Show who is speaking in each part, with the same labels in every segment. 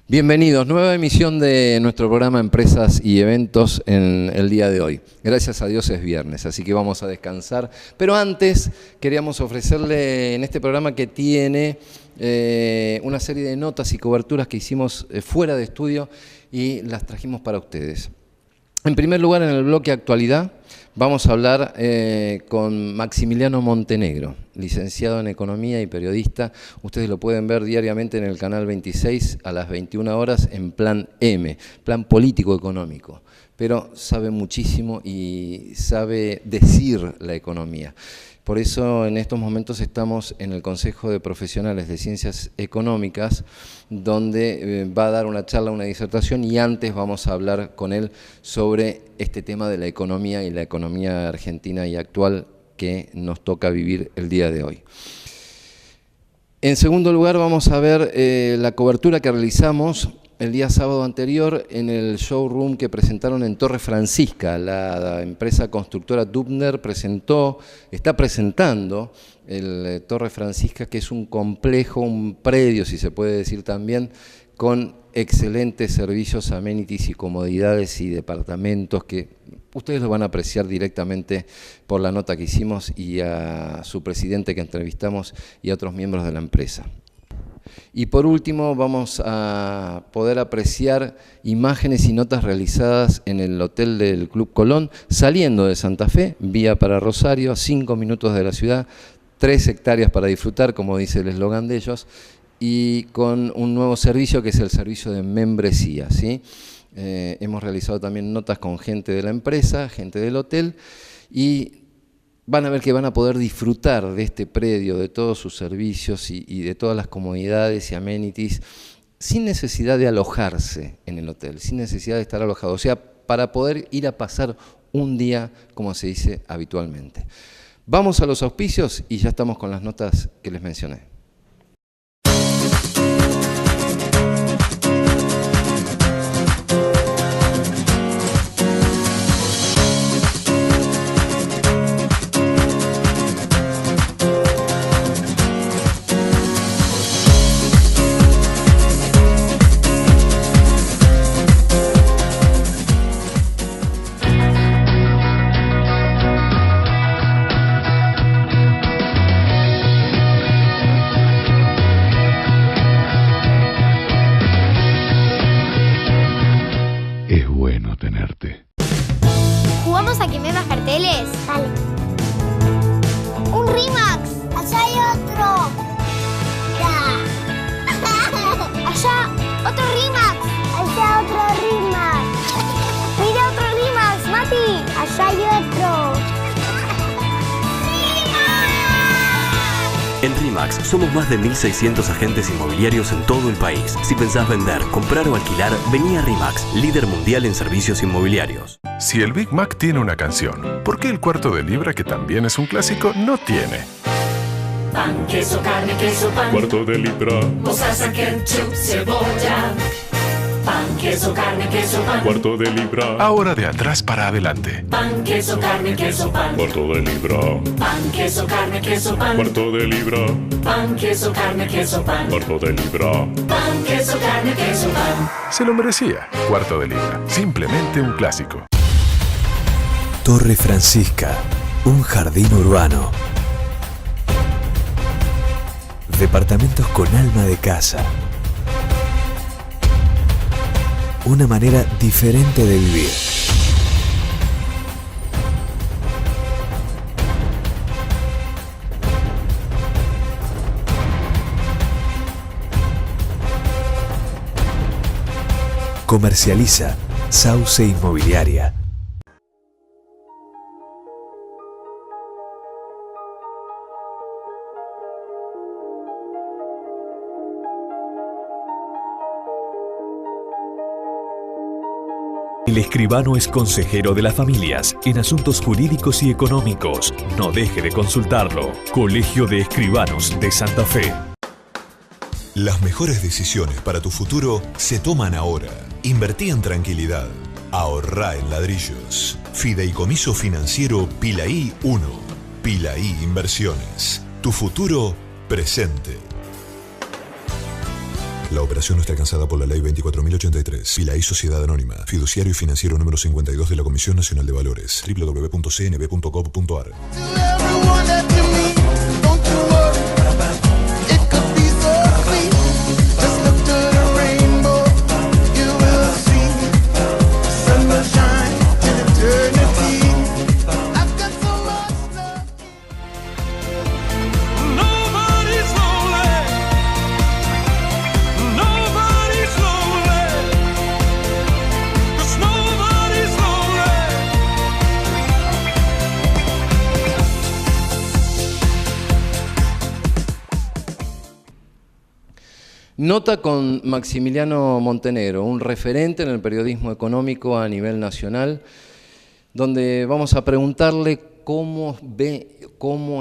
Speaker 1: Bienvenidos, nueva emisión de nuestro programa Empresas y Eventos en el día de hoy. Gracias a Dios es viernes, así que vamos a descansar. Pero antes queríamos ofrecerle en este programa que tiene una serie de notas y coberturas que hicimos fuera de estudio y las trajimos para ustedes. En primer lugar, en el bloque Actualidad, vamos a hablar con Maximiliano Montenegro, licenciado en Economía y periodista. Ustedes lo pueden ver diariamente en el canal 26 a las 21 horas en Plan M, Plan Político Económico. Pero sabe muchísimo y sabe decir la economía. Por eso en estos momentos estamos en el Consejo de Profesionales de Ciencias Económicas, donde va a dar una charla, una disertación, y antes vamos a hablar con él sobre este tema de la economía y la economía argentina y actual que nos toca vivir el día de hoy. En segundo lugar vamos a ver la cobertura que realizamos el día sábado anterior en el showroom que presentaron en Torre Francisca. La empresa constructora Dubner está presentando el Torre Francisca, que es un complejo, un predio, si se puede decir también, con excelentes servicios, amenities y comodidades y departamentos que ustedes lo van a apreciar directamente por la nota que hicimos y a su presidente que entrevistamos y a otros miembros de la empresa. Y por último vamos a poder apreciar imágenes y notas realizadas en el hotel del Club Colón, saliendo de Santa Fe, vía para Rosario, 5 minutos de la ciudad, 3 hectáreas para disfrutar, como dice el eslogan de ellos, y con un nuevo servicio que es el servicio de membresía, ¿sí? Hemos realizado también notas con gente de la empresa, gente del hotel, y van a ver que van a poder disfrutar de este predio, de todos sus servicios y de todas las comodidades y amenities, sin necesidad de alojarse en el hotel, sin necesidad de estar alojado, o sea, para poder ir a pasar un día, como se dice habitualmente. Vamos a los auspicios y ya estamos con las notas que les mencioné.
Speaker 2: ¿Jugamos a que me das carteles? Dale. ¡Un Rimax! ¡Allá hay otro! ¡Ya! ¡Allá! ¡Otro Rimax! ¡Allá otro Rimax! ¡Mira otro Rimax, Mati! ¡Allá hay otro!
Speaker 3: En RIMAX somos más de 1.600 agentes inmobiliarios en todo el país. Si pensás vender, comprar o alquilar, vení a RIMAX, líder mundial en servicios inmobiliarios.
Speaker 4: Si el Big Mac tiene una canción, ¿por qué el cuarto de libra, que también es un clásico, no tiene?
Speaker 5: Pan, queso, carne, queso, pan.
Speaker 4: Cuarto de libra.
Speaker 5: Mostaza, ketchup, cebolla. Pan, queso, carne, queso, pan.
Speaker 4: Cuarto de libra. Ahora de atrás para adelante.
Speaker 5: Pan, queso, carne, queso, pan.
Speaker 4: Cuarto de libra.
Speaker 5: Pan, queso, carne, queso, pan.
Speaker 4: Cuarto de libra.
Speaker 5: Pan, queso, carne, queso, pan.
Speaker 4: Cuarto de libra.
Speaker 5: Pan, queso, carne, queso, pan.
Speaker 4: Se lo merecía. Cuarto de libra. Simplemente un clásico.
Speaker 6: Torre Francisca, un jardín urbano. Departamentos con alma de casa. Una manera diferente de vivir. Comercializa Sauce Inmobiliaria. El escribano es consejero de las familias en asuntos jurídicos y económicos. No deje de consultarlo. Colegio de Escribanos de Santa Fe.
Speaker 7: Las mejores decisiones para tu futuro se toman ahora. Invertí en tranquilidad. Ahorrá en ladrillos. Fideicomiso financiero Pilaí 1. Pilaí Inversiones. Tu futuro presente. La operación no está alcanzada por la Ley 24.083. Pilaí Sociedad Anónima. Fiduciario y financiero número 52 de la Comisión Nacional de Valores. www.cnb.gov.ar.
Speaker 1: Nota con Maximiliano Montenegro, un referente en el periodismo económico a nivel nacional, donde vamos a preguntarle cómo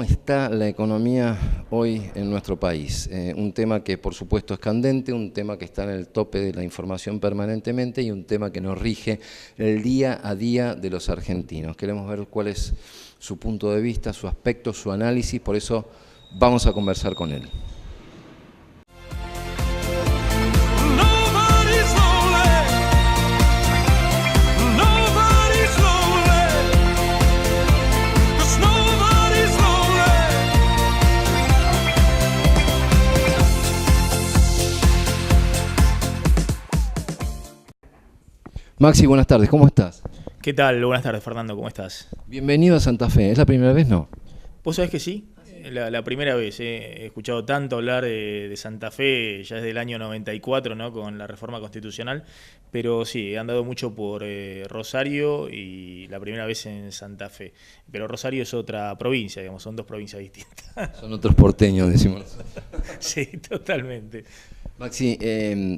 Speaker 1: está la economía hoy en nuestro país. Un tema que por supuesto es candente, un tema que está en el tope de la información permanentemente y un tema que nos rige el día a día de los argentinos. Queremos ver cuál es su punto de vista, su aspecto, su análisis, por eso vamos a conversar con él. Maxi, buenas tardes, ¿cómo estás?
Speaker 8: ¿Qué tal? Buenas tardes, Fernando, ¿cómo estás?
Speaker 1: Bienvenido a Santa Fe, ¿es la primera vez, no?
Speaker 8: ¿Vos sabés que sí? La primera vez, he escuchado tanto hablar de Santa Fe ya desde el año 94, ¿no? Con la reforma constitucional, pero sí, he andado mucho por Rosario y la primera vez en Santa Fe. Pero Rosario es otra provincia, digamos, son dos provincias distintas.
Speaker 1: Son otros porteños, decimos.
Speaker 8: Sí, totalmente.
Speaker 1: Maxi,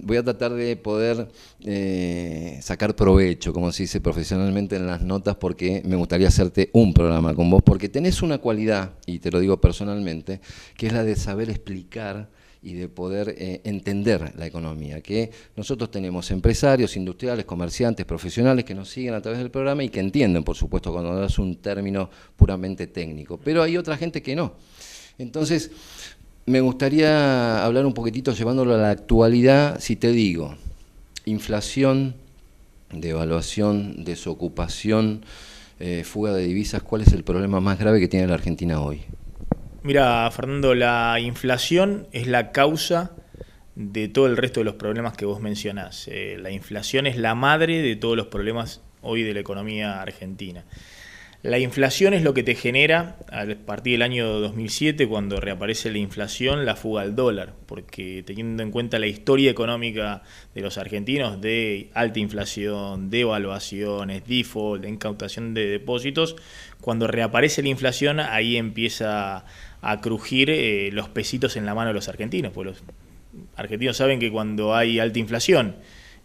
Speaker 1: voy a tratar de poder sacar provecho, como se dice profesionalmente en las notas, porque me gustaría hacerte un programa con vos, porque tenés una cualidad, y te lo digo personalmente, que es la de saber explicar y de poder entender la economía, que nosotros tenemos empresarios, industriales, comerciantes, profesionales que nos siguen a través del programa y que entienden, por supuesto, cuando das un término puramente técnico, pero hay otra gente que no. Entonces, me gustaría hablar un poquitito, llevándolo a la actualidad, si te digo, inflación, devaluación, desocupación, fuga de divisas, ¿cuál es el problema más grave que tiene la Argentina hoy?
Speaker 8: Mira, Fernando, la inflación es la causa de todo el resto de los problemas que vos mencionás. La inflación es la madre de todos los problemas hoy de la economía argentina. La inflación es lo que te genera, a partir del año 2007, cuando reaparece la inflación, la fuga al dólar, porque teniendo en cuenta la historia económica de los argentinos de alta inflación, devaluaciones, default, incautación de depósitos, cuando reaparece la inflación, ahí empieza a crujir los pesitos en la mano de los argentinos, porque los argentinos saben que cuando hay alta inflación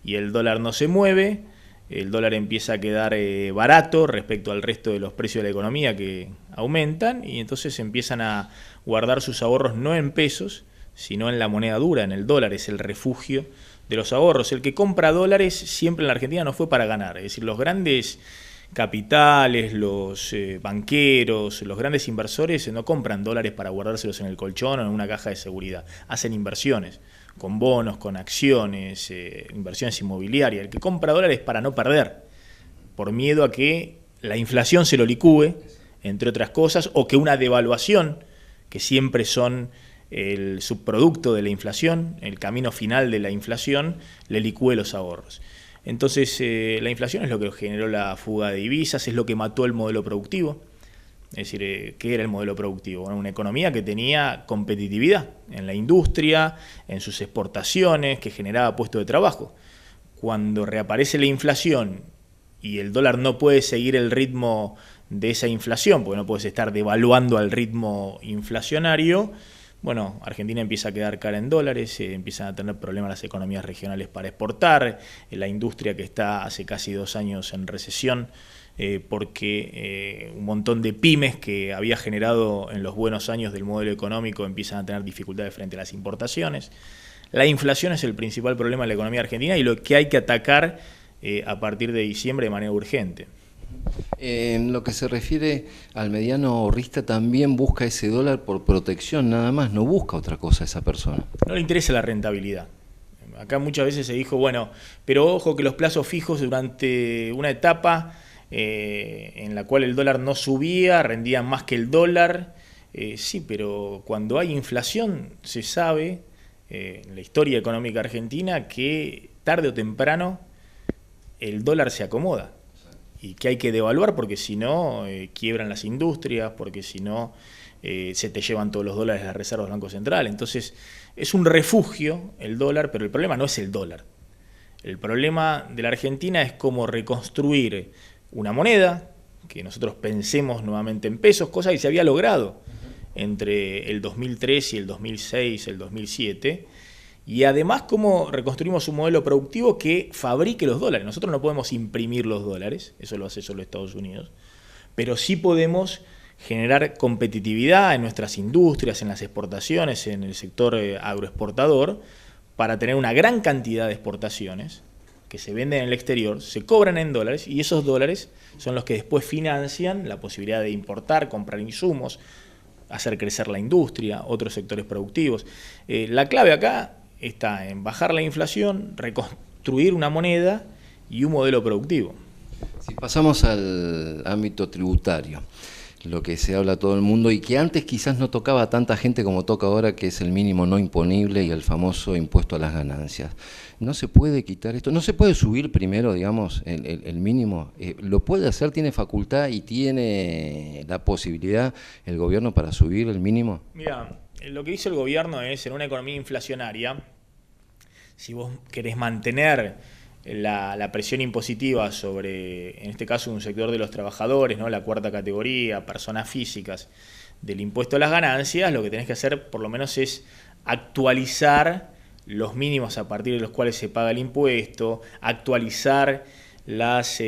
Speaker 8: y el dólar no se mueve, el dólar empieza a quedar barato respecto al resto de los precios de la economía que aumentan, y entonces empiezan a guardar sus ahorros no en pesos, sino en la moneda dura, en el dólar. Es el refugio de los ahorros. El que compra dólares siempre en la Argentina no fue para ganar, es decir, los grandes capitales, los banqueros, los grandes inversores no compran dólares para guardárselos en el colchón o en una caja de seguridad, hacen inversiones con bonos, con acciones, inversiones inmobiliarias. El que compra dólares para no perder, por miedo a que la inflación se lo licúe, entre otras cosas, o que una devaluación, que siempre son el subproducto de la inflación, el camino final de la inflación, le licúe los ahorros. Entonces, la inflación es lo que generó la fuga de divisas, es lo que mató el modelo productivo. Es decir, ¿qué era el modelo productivo? Bueno, una economía que tenía competitividad en la industria, en sus exportaciones, que generaba puestos de trabajo. Cuando reaparece la inflación y el dólar no puede seguir el ritmo de esa inflación, porque no puedes estar devaluando al ritmo inflacionario, bueno, Argentina empieza a quedar cara en dólares, empiezan a tener problemas las economías regionales para exportar, la industria que está hace casi 2 años en recesión, porque un montón de pymes que había generado en los buenos años del modelo económico empiezan a tener dificultades frente a las importaciones. La inflación es el principal problema de la economía argentina y lo que hay que atacar a partir de diciembre de manera urgente.
Speaker 1: En lo que se refiere al mediano ahorrista, también busca ese dólar por protección nada más, no busca otra cosa esa persona.
Speaker 8: No le interesa la rentabilidad. Acá muchas veces se dijo, bueno, pero ojo que los plazos fijos durante una etapa en la cual el dólar no subía, rendían más que el dólar. Sí, pero cuando hay inflación se sabe, en la historia económica argentina, que tarde o temprano el dólar se acomoda y que hay que devaluar porque si no quiebran las industrias, porque si no se te llevan todos los dólares de las reservas del Banco Central. Entonces es un refugio el dólar, pero el problema no es el dólar. El problema de la Argentina es cómo reconstruir una moneda, que nosotros pensemos nuevamente en pesos, cosa que se había logrado entre el 2003 y el 2006, el 2007, y además cómo reconstruimos un modelo productivo que fabrique los dólares. Nosotros no podemos imprimir los dólares, eso lo hace solo Estados Unidos, pero sí podemos generar competitividad en nuestras industrias, en las exportaciones, en el sector agroexportador, para tener una gran cantidad de exportaciones que se venden en el exterior, se cobran en dólares y esos dólares son los que después financian la posibilidad de importar, comprar insumos, hacer crecer la industria, otros sectores productivos. La clave acá está en bajar la inflación, reconstruir una moneda y un modelo productivo.
Speaker 1: Si pasamos al ámbito tributario, lo que se habla todo el mundo y que antes quizás no tocaba a tanta gente como toca ahora, que es el mínimo no imponible y el famoso impuesto a las ganancias. ¿No se puede quitar esto? ¿No se puede subir primero, digamos, el mínimo? ¿Lo puede hacer? ¿Tiene facultad y tiene la posibilidad el gobierno para subir el mínimo?
Speaker 8: Mira, lo que hizo el gobierno es, en una economía inflacionaria, si vos querés mantener la presión impositiva sobre, en este caso, un sector de los trabajadores, ¿no? La cuarta categoría, personas físicas, del impuesto a las ganancias, lo que tenés que hacer por lo menos es actualizar los mínimos a partir de los cuales se paga el impuesto, actualizar las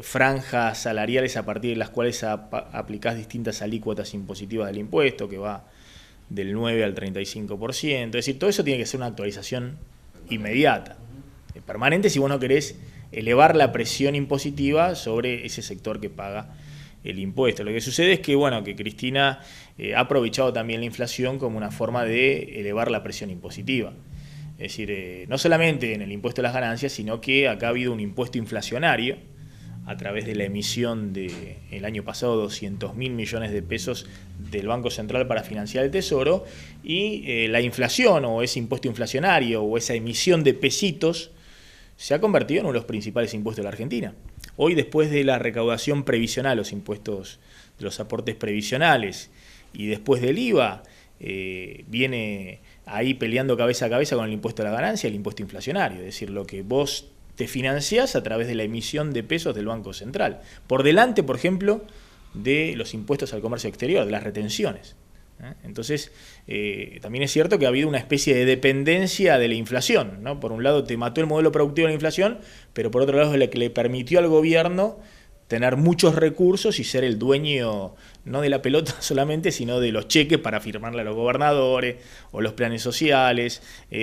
Speaker 8: franjas salariales a partir de las cuales aplicás distintas alícuotas impositivas del impuesto, que va del 9 al 35%. Es decir, todo eso tiene que ser una actualización inmediata, permanente, si vos no querés elevar la presión impositiva sobre ese sector que paga el impuesto. Lo que sucede es que, bueno, que Cristina ha aprovechado también la inflación como una forma de elevar la presión impositiva. Es decir, no solamente en el impuesto a las ganancias, sino que acá ha habido un impuesto inflacionario a través de la emisión el año pasado 200.000 millones de pesos del Banco Central para financiar el Tesoro, y la inflación o ese impuesto inflacionario o esa emisión de pesitos se ha convertido en uno de los principales impuestos de la Argentina. Hoy, después de la recaudación previsional, los impuestos de los aportes previsionales, y después del IVA, viene ahí peleando cabeza a cabeza con el impuesto a la ganancia, el impuesto inflacionario, es decir, lo que vos te financiás a través de la emisión de pesos del Banco Central. Por delante, por ejemplo, de los impuestos al comercio exterior, de las retenciones. Entonces, también es cierto que ha habido una especie de dependencia de la inflación, ¿no? Por un lado te mató el modelo productivo de la inflación, pero por otro lado es lo que le permitió al gobierno tener muchos recursos y ser el dueño no de la pelota solamente, sino de los cheques para firmarle a los gobernadores, o los planes sociales,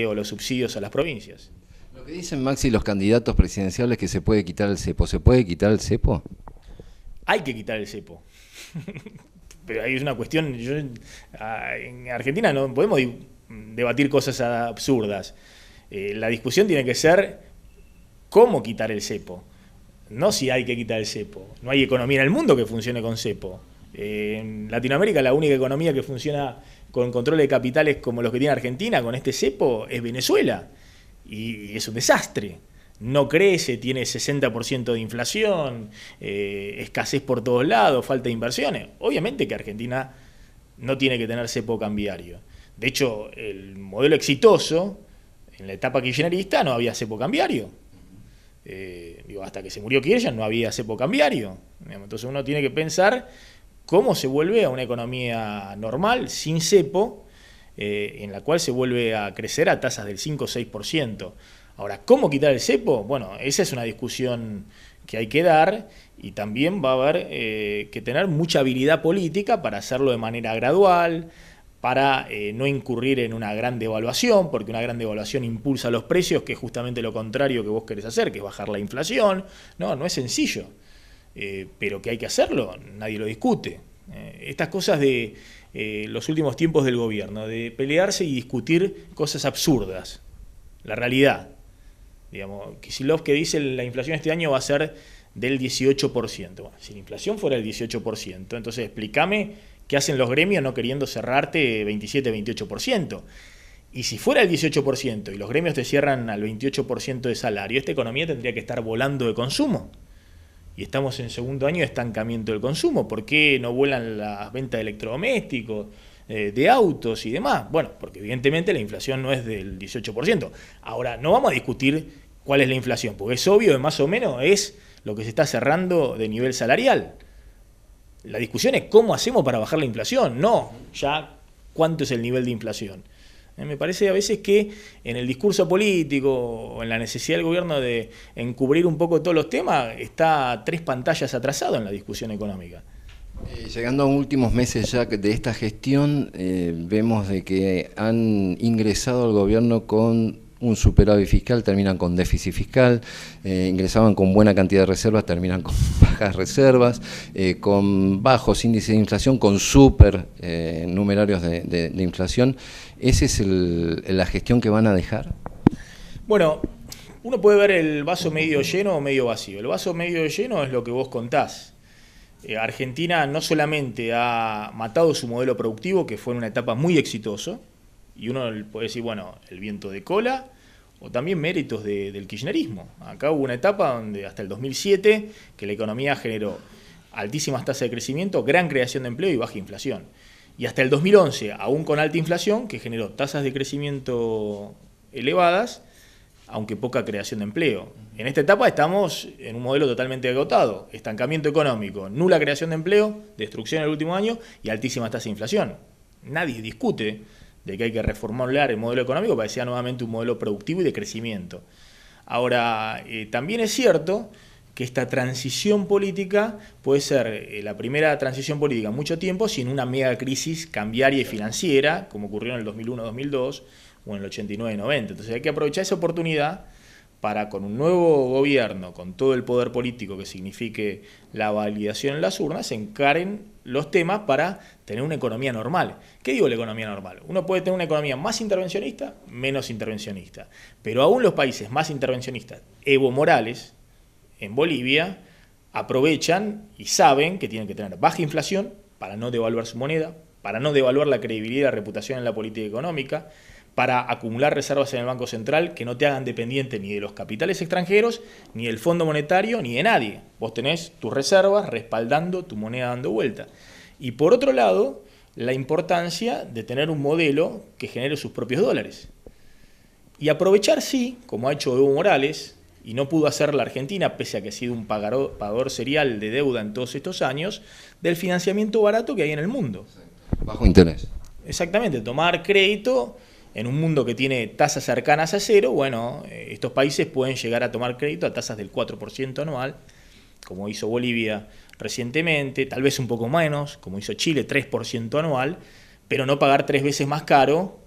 Speaker 8: o los subsidios a las provincias.
Speaker 1: Lo que dicen, Maxi, los candidatos presidenciales, que se puede quitar el cepo. ¿Se puede quitar el cepo?
Speaker 8: Hay que quitar el cepo. Pero ahí es una cuestión, en Argentina no podemos debatir cosas absurdas. La discusión tiene que ser cómo quitar el cepo, no si hay que quitar el cepo. No hay economía en el mundo que funcione con cepo. En Latinoamérica la única economía que funciona con control de capitales como los que tiene Argentina con este cepo es Venezuela, y es un desastre. No crece, tiene 60% de inflación, escasez por todos lados, falta de inversiones. Obviamente que Argentina no tiene que tener cepo cambiario. De hecho, el modelo exitoso, en la etapa kirchnerista, no había cepo cambiario. Hasta que se murió Kirchner no había cepo cambiario. Entonces uno tiene que pensar cómo se vuelve a una economía normal, sin cepo, en la cual se vuelve a crecer a tasas del 5 o 6%. Ahora, ¿cómo quitar el cepo? Bueno, esa es una discusión que hay que dar, y también va a haber que tener mucha habilidad política para hacerlo de manera gradual, para no incurrir en una gran devaluación, porque una gran devaluación impulsa los precios, que es justamente lo contrario que vos querés hacer, que es bajar la inflación. No es sencillo, pero que hay que hacerlo, nadie lo discute. Estas cosas de los últimos tiempos del gobierno, de pelearse y discutir cosas absurdas, la realidad. Digamos, Kicillof que dice la inflación este año va a ser del 18%. Bueno, si la inflación fuera el 18%, entonces explícame qué hacen los gremios no queriendo cerrarte 27, 28%. Y si fuera el 18% y los gremios te cierran al 28% de salario, esta economía tendría que estar volando de consumo. Y estamos en segundo año de estancamiento del consumo. ¿Por qué no vuelan las ventas de electrodomésticos, de autos y demás? Bueno, porque evidentemente la inflación no es del 18%. Ahora, no vamos a discutir cuál es la inflación, porque es obvio que más o menos es lo que se está cerrando de nivel salarial. La discusión es cómo hacemos para bajar la inflación, no ya cuánto es el nivel de inflación. Me parece a veces que en el discurso político o en la necesidad del gobierno de encubrir un poco todos los temas, está 3 pantallas atrasado en la discusión económica.
Speaker 1: Llegando a últimos meses ya de esta gestión, vemos de que han ingresado al gobierno con un superávit fiscal, terminan con déficit fiscal, ingresaban con buena cantidad de reservas, terminan con bajas reservas, con bajos índices de inflación, con super numerarios de inflación. ¿Esa es la gestión que van a dejar?
Speaker 8: Bueno, uno puede ver el vaso medio lleno o medio vacío. El vaso medio lleno es lo que vos contás. Argentina no solamente ha matado su modelo productivo, que fue en una etapa muy exitoso, y uno puede decir, bueno, el viento de cola, o también méritos del kirchnerismo. Acá hubo una etapa donde hasta el 2007, que la economía generó altísimas tasas de crecimiento, gran creación de empleo y baja inflación. Y hasta el 2011, aún con alta inflación, que generó tasas de crecimiento elevadas, aunque poca creación de empleo. En esta etapa estamos en un modelo totalmente agotado. Estancamiento económico, nula creación de empleo, destrucción en el último año y altísimas tasas de inflación. Nadie discute de que hay que reformular el modelo económico para que sea nuevamente un modelo productivo y de crecimiento. Ahora, también es cierto que esta transición política puede ser la primera transición política en mucho tiempo sin una mega crisis cambiaria y financiera, como ocurrió en el 2001-2002 o en el 89-90. Entonces hay que aprovechar esa oportunidad para, con un nuevo gobierno, con todo el poder político que signifique la validación en las urnas, se encaren los temas para tener una economía normal. ¿Qué digo la economía normal? Uno puede tener una economía más intervencionista, menos intervencionista. Pero aún los países más intervencionistas, Evo Morales, en Bolivia, aprovechan y saben que tienen que tener baja inflación para no devaluar su moneda, para no devaluar la credibilidad y la reputación en la política económica, para acumular reservas en el Banco Central que no te hagan dependiente ni de los capitales extranjeros, ni del Fondo Monetario, ni de nadie. Vos tenés tus reservas respaldando tu moneda dando vuelta. Y por otro lado, la importancia de tener un modelo que genere sus propios dólares. Y aprovechar, sí, como ha hecho Evo Morales, y no pudo hacer la Argentina, pese a que ha sido un pagador serial de deuda en todos estos años, del financiamiento barato que hay en el mundo.
Speaker 1: Bajo interés.
Speaker 8: Exactamente, tomar crédito en un mundo que tiene tasas cercanas a cero. Bueno, estos países pueden llegar a tomar crédito a tasas del 4% anual, como hizo Bolivia recientemente, tal vez un poco menos, como hizo Chile, 3% anual, pero no pagar 3 veces más caro,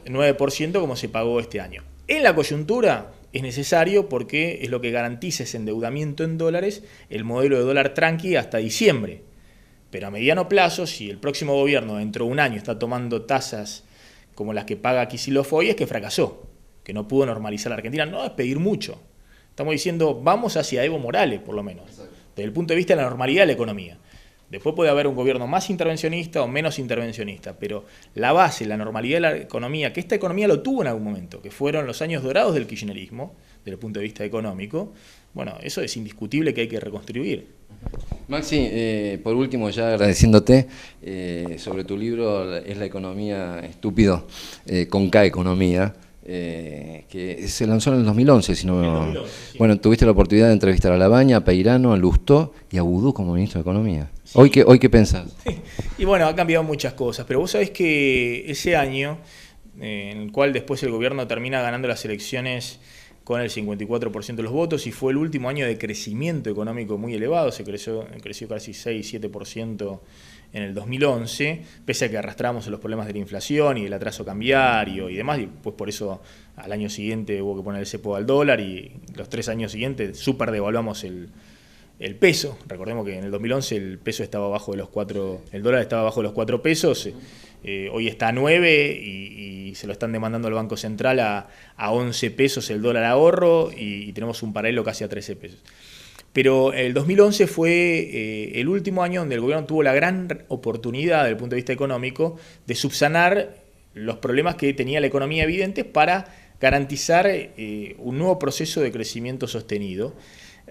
Speaker 8: 9% como se pagó este año. En la coyuntura es necesario porque es lo que garantiza ese endeudamiento en dólares, el modelo de dólar tranqui hasta diciembre. Pero a mediano plazo, si el próximo gobierno dentro de un año está tomando tasas como las que paga Kicillof hoy, es que fracasó, que no pudo normalizar la Argentina. No es pedir mucho. Estamos diciendo, vamos hacia Evo Morales, por lo menos, desde el punto de vista de la normalidad de la economía. Después puede haber un gobierno más intervencionista o menos intervencionista, pero la base, la normalidad de la economía, que esta economía lo tuvo en algún momento, que fueron los años dorados del kirchnerismo, desde el punto de vista económico, bueno, eso es indiscutible que hay que reconstruir.
Speaker 1: Maxi, por último, ya agradeciéndote, sobre tu libro Es la economía estúpido, con K Economía, que se lanzó en el 2011, si no me...
Speaker 8: 2011, sí.
Speaker 1: Bueno, tuviste la oportunidad de entrevistar a Labaña, a Peirano, a Lustó y a Boudou como ministro de Economía. Sí. ¿Hoy qué pensás?
Speaker 8: Y bueno, ha cambiado muchas cosas, pero vos sabés que ese año, en el cual después el gobierno termina ganando las elecciones con el 54% de los votos, y fue el último año de crecimiento económico muy elevado, se creció casi 6-7% en el 2011, pese a que arrastramos los problemas de la inflación y el atraso cambiario y demás, y pues por eso al año siguiente hubo que poner el cepo al dólar, y los 3 años siguientes súper devaluamos el peso. Recordemos que en el 2011 el peso estaba abajo de los 4, el dólar estaba abajo de los 4 pesos, hoy está a 9 y y se lo están demandando al Banco Central a 11 pesos el dólar ahorro y tenemos un paralelo casi a 13 pesos. Pero el 2011 fue el último año donde el gobierno tuvo la gran oportunidad, desde el punto de vista económico, de subsanar los problemas que tenía la economía evidentes para garantizar un nuevo proceso de crecimiento sostenido.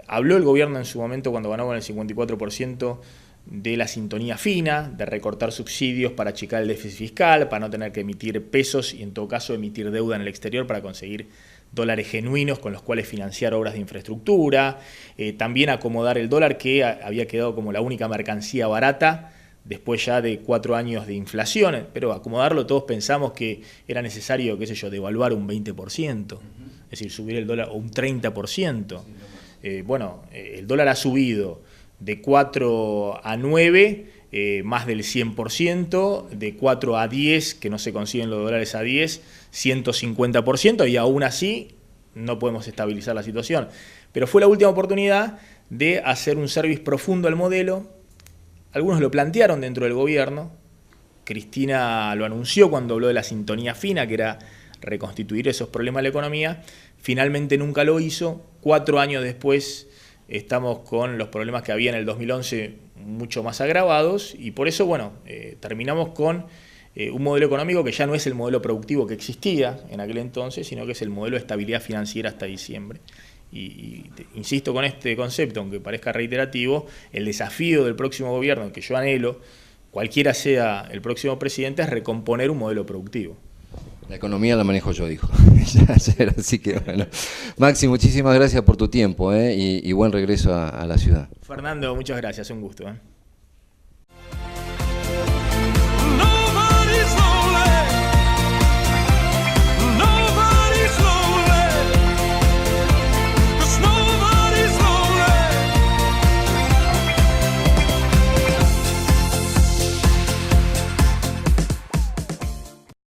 Speaker 8: Habló el gobierno en su momento, cuando ganó con el 54%, de la sintonía fina, de recortar subsidios para achicar el déficit fiscal, para no tener que emitir pesos y en todo caso emitir deuda en el exterior para conseguir dólares genuinos con los cuales financiar obras de infraestructura, también acomodar el dólar que había quedado como la única mercancía barata después ya de 4 años de inflación, pero acomodarlo todos pensamos que era necesario, qué sé yo, devaluar un 20%, es decir, subir el dólar un 30%. Bueno, el dólar ha subido de 4 a 9, más del 100%, de 4 a 10, que no se consiguen los dólares a 10, 150%, y aún así no podemos estabilizar la situación. Pero fue la última oportunidad de hacer un service profundo al modelo. Algunos lo plantearon dentro del gobierno. Cristina lo anunció cuando habló de la sintonía fina, que era reconstituir esos problemas de la economía. Finalmente nunca lo hizo. 4 años después estamos con los problemas que había en el 2011 mucho más agravados y por eso, bueno, terminamos con un modelo económico que ya no es el modelo productivo que existía en aquel entonces, sino que es el modelo de estabilidad financiera hasta diciembre. Y insisto con este concepto, aunque parezca reiterativo, el desafío del próximo gobierno, que yo anhelo, cualquiera sea el próximo presidente, es recomponer un modelo productivo.
Speaker 1: La economía la manejo yo, dijo. Así que bueno. Maxi, muchísimas gracias por tu tiempo y buen regreso a la ciudad.
Speaker 8: Fernando, muchas gracias, un gusto.